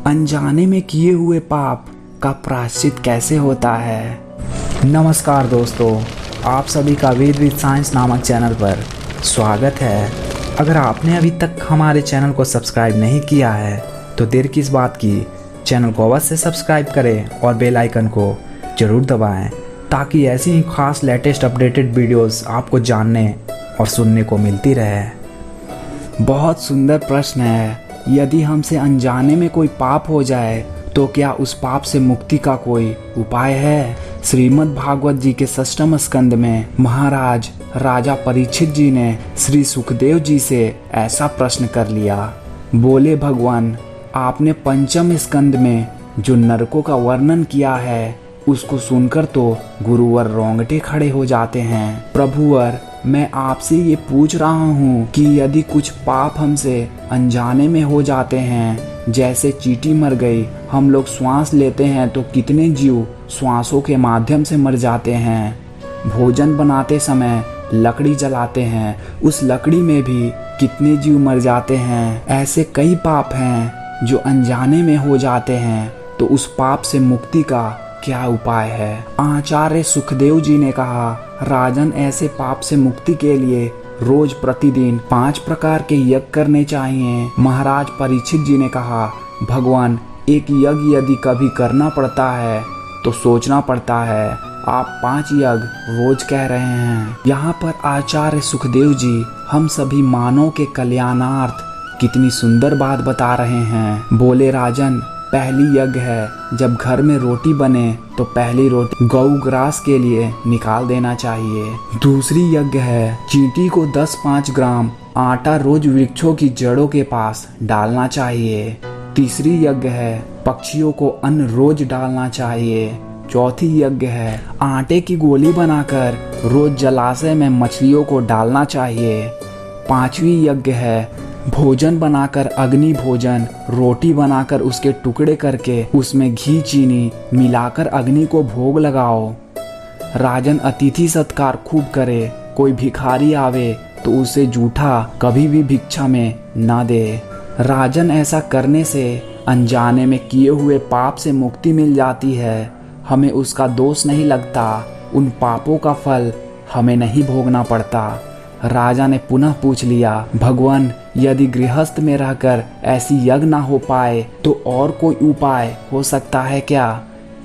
अनजाने में किए हुए पाप का प्रायश्चित कैसे होता है। नमस्कार दोस्तों, आप सभी का वेद विद साइंस नामक चैनल पर स्वागत है। अगर आपने अभी तक हमारे चैनल को सब्सक्राइब नहीं किया है तो देर किस बात की, चैनल को अवश्य सब्सक्राइब करें और बेल आइकन को ज़रूर दबाएं ताकि ऐसी ही खास लेटेस्ट अपडेटेड वीडियोस आपको जानने और सुनने को मिलती रहे। बहुत सुंदर प्रश्न है। यदि हमसे अनजाने में कोई पाप हो जाए तो क्या उस पाप से मुक्ति का कोई उपाय है। श्रीमद् भागवत जी के 6वें स्कंद में महाराज राजा परीक्षित जी ने श्री सुखदेव जी से ऐसा प्रश्न कर लिया। बोले, भगवान, आपने 5वें स्कंद में जो नरकों का वर्णन किया है उसको सुनकर तो गुरुवर रोंगटे खड़े हो जाते हैं। प्रभुवर, मैं आपसे ये पूछ रहा हूँ कि यदि कुछ पाप हमसे अनजाने में हो जाते हैं, जैसे चींटी मर गई, हम लोग श्वास लेते हैं तो कितने जीव श्वासों के माध्यम से मर जाते हैं। भोजन बनाते समय लकड़ी जलाते हैं, उस लकड़ी में भी कितने जीव मर जाते हैं। ऐसे कई पाप हैं जो अनजाने में हो जाते हैं, तो उस पाप से मुक्ति का क्या उपाय है। आचार्य सुखदेव जी ने कहा, राजन, ऐसे पाप से मुक्ति के लिए रोज प्रतिदिन 5 प्रकार के यज्ञ करने चाहिए। महाराज परीक्षित जी ने कहा, भगवान, एक यज्ञ यदि कभी करना पड़ता है तो सोचना पड़ता है, आप 5 यज्ञ रोज कह रहे हैं। यहाँ पर आचार्य सुखदेव जी हम सभी मानव के कल्याणार्थ कितनी सुंदर बात बता रहे हैं। बोले, राजन, पहली यज्ञ है जब घर में रोटी बने तो पहली रोटी गौ ग्रास के लिए निकाल देना चाहिए। दूसरी यज्ञ है चींटी को 10-5 ग्राम आटा रोज वृक्षों की जड़ों के पास डालना चाहिए। तीसरी यज्ञ है पक्षियों को अन्न रोज डालना चाहिए। चौथी यज्ञ है आटे की गोली बनाकर रोज जलाशय में मछलियों को डालना चाहिए। 5वीं यज्ञ है भोजन बनाकर अग्नि भोजन, रोटी बनाकर उसके टुकड़े करके उसमें घी चीनी मिलाकर अग्नि को भोग लगाओ। राजन, अतिथि सत्कार खूब करे। कोई भिखारी आवे तो उसे जूठा कभी भी भिक्षा में ना दे। राजन, ऐसा करने से अनजाने में किए हुए पाप से मुक्ति मिल जाती है। हमें उसका दोष नहीं लगता, उन पापों का फल हमें नहीं भोगना पड़ता। राजा ने पुनः पूछ लिया, भगवान, यदि गृहस्थ में रहकर ऐसी यज्ञ ना हो पाए तो और कोई उपाय हो सकता है क्या।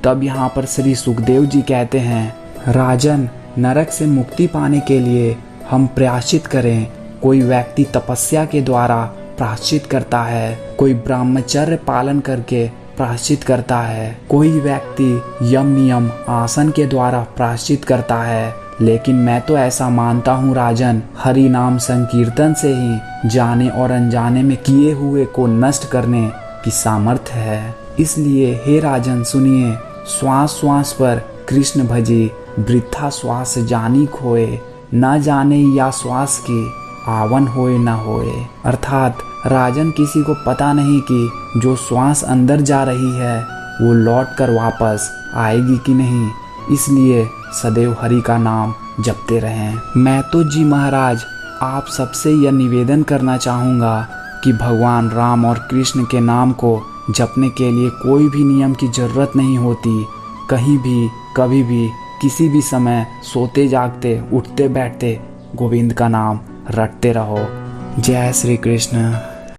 तब यहाँ पर श्री सुखदेव जी कहते हैं, राजन, नरक से मुक्ति पाने के लिए हम प्रायश्चित करें। कोई व्यक्ति तपस्या के द्वारा प्रायश्चित करता है, कोई ब्रह्मचर्य पालन करके प्रायश्चित करता है, कोई व्यक्ति यम नियम आसन के द्वारा प्रायश्चित करता है। लेकिन मैं तो ऐसा मानता हूँ राजन, हरि नाम संकीर्तन से ही जाने और अनजाने में किए हुए को नष्ट करने की सामर्थ्य है। इसलिए हे राजन, सुनिए, श्वास श्वास पर कृष्ण भजी, वृथा श्वास जानी खोए, न जाने या श्वास की आवन होए न होए। अर्थात राजन, किसी को पता नहीं कि जो श्वास अंदर जा रही है वो लौट कर वापस आएगी कि नहीं, इसलिए सदैव हरि का नाम जपते रहें। मैं तो जी महाराज आप सबसे यह निवेदन करना चाहूँगा कि भगवान राम और कृष्ण के नाम को जपने के लिए कोई भी नियम की जरूरत नहीं होती। कहीं भी, कभी भी, किसी भी समय, सोते जागते, उठते बैठते गोविंद का नाम रटते रहो। जय श्री कृष्ण।